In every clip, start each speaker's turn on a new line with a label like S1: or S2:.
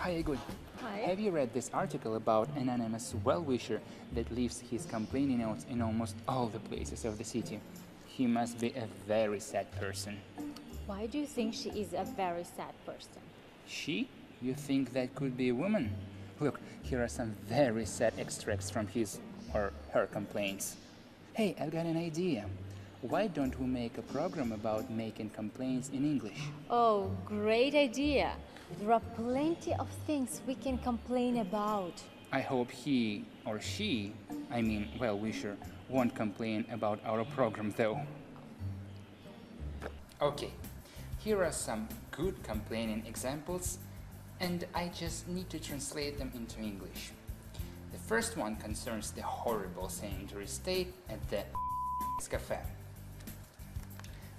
S1: Hi, good.
S2: Hi.
S1: Have you read this article about an anonymous well-wisher that leaves his complaining notes in almost all the places of the city? He must be a very sad person.
S2: Why do you think she is a very sad person?
S1: She? You think that could be a woman? Look, here are some very sad extracts from his or her complaints. Hey, I've got an idea. Why don't we make a program about making complaints in English?
S2: Oh, great idea. There are plenty of things we can complain about.
S1: I hope he or she, well-wisher, won't complain about our program though. Okay, here are some good complaining examples, and I just need to translate them into English. The first one concerns the horrible sanitary state at the cafe.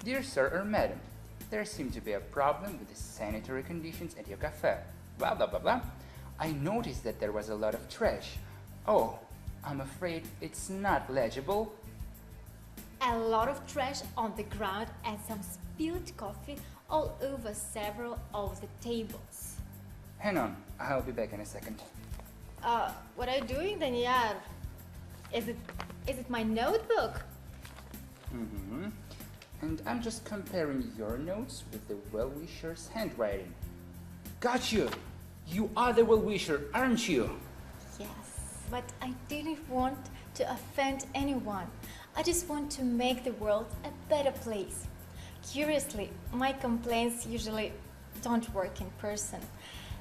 S1: Dear sir or madam, there seems to be a problem with the sanitary conditions at your cafe. Blah blah blah blah. I noticed that there was a lot of trash. Oh, I'm afraid it's not legible.
S2: A lot of trash on the ground and some spilled coffee all over several of the tables.
S1: Hang on, I'll be back in a second.
S2: What are you doing, Daniel? Is it my notebook?
S1: Mm-hmm. And I'm just comparing your notes with the well-wisher's handwriting. Got you! You are the well-wisher, aren't you?
S2: Yes, but I didn't want to offend anyone. I just want to make the world a better place. Curiously, my complaints usually don't work in person.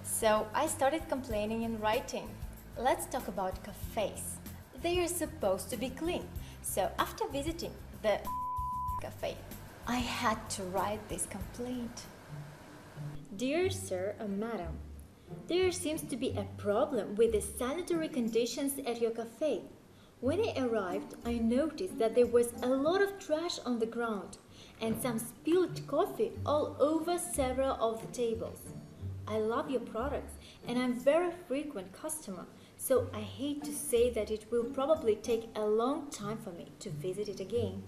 S2: So I started complaining in writing. Let's talk about cafes. They are supposed to be clean. So after visiting the cafe, I had to write this complaint. Dear sir or madam, there seems to be a problem with the sanitary conditions at your cafe. When I arrived, I noticed that there was a lot of trash on the ground and some spilled coffee all over several of the tables. I love your products and I'm a very frequent customer, so I hate to say that it will probably take a long time for me to visit it again.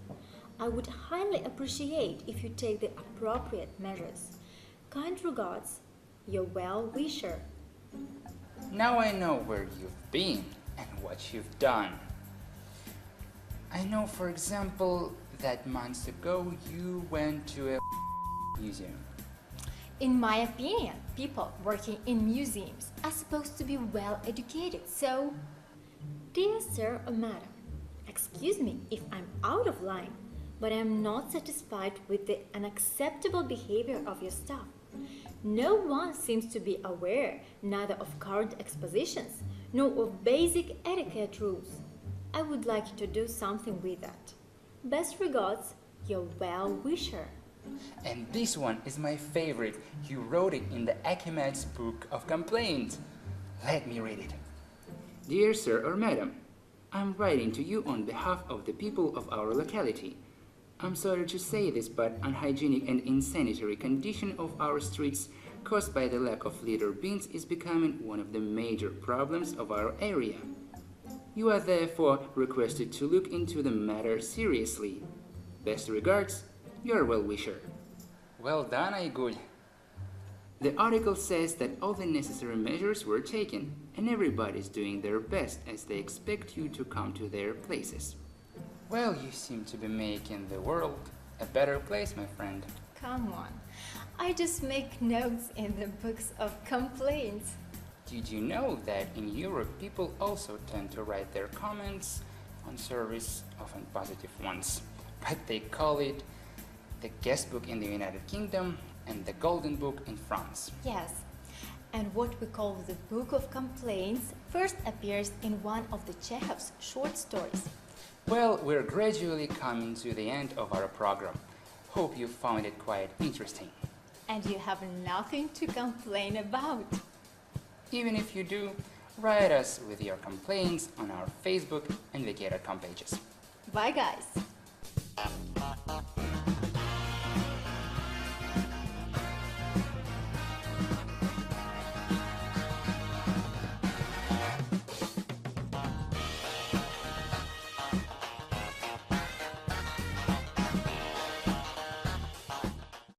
S2: I would highly appreciate if you take the appropriate measures. Kind regards, your well-wisher.
S1: Now I know where you've been and what you've done. I know, for example, that months ago you went to a museum.
S2: In my opinion, people working in museums are supposed to be well educated, so... Dear sir or madam, excuse me if I'm out of line, but I'm not satisfied with the unacceptable behavior of your staff. No one seems to be aware neither of current expositions nor of basic etiquette rules. I would like you to do something with that. Best regards, your well-wisher.
S1: And this one is my favorite. You wrote it in the Achimed's Book of Complaints. Let me read it. Dear sir or madam, I'm writing to you on behalf of the people of our locality. I'm sorry to say this, but unhygienic and insanitary condition of our streets caused by the lack of litter bins is becoming one of the major problems of our area. You are therefore requested to look into the matter seriously. Best regards, your well-wisher. Well done, Aigul. The article says that all the necessary measures were taken and everybody's doing their best as they expect you to come to their places. Well, you seem to be making the world a better place, my friend.
S2: Come on, I just make notes in the books of complaints.
S1: Did you know that in Europe people also tend to write their comments on surveys, often positive ones, but they call it the guest book in the United Kingdom and the golden book in France.
S2: Yes, and what we call the Book of Complaints first appears in one of the Chekhov's short stories.
S1: Well, we're gradually coming to the end of our program. Hope you found it quite interesting.
S2: And you have nothing to complain about.
S1: Even if you do, write us with your complaints on our Facebook and Wiki.com pages.
S2: Bye guys!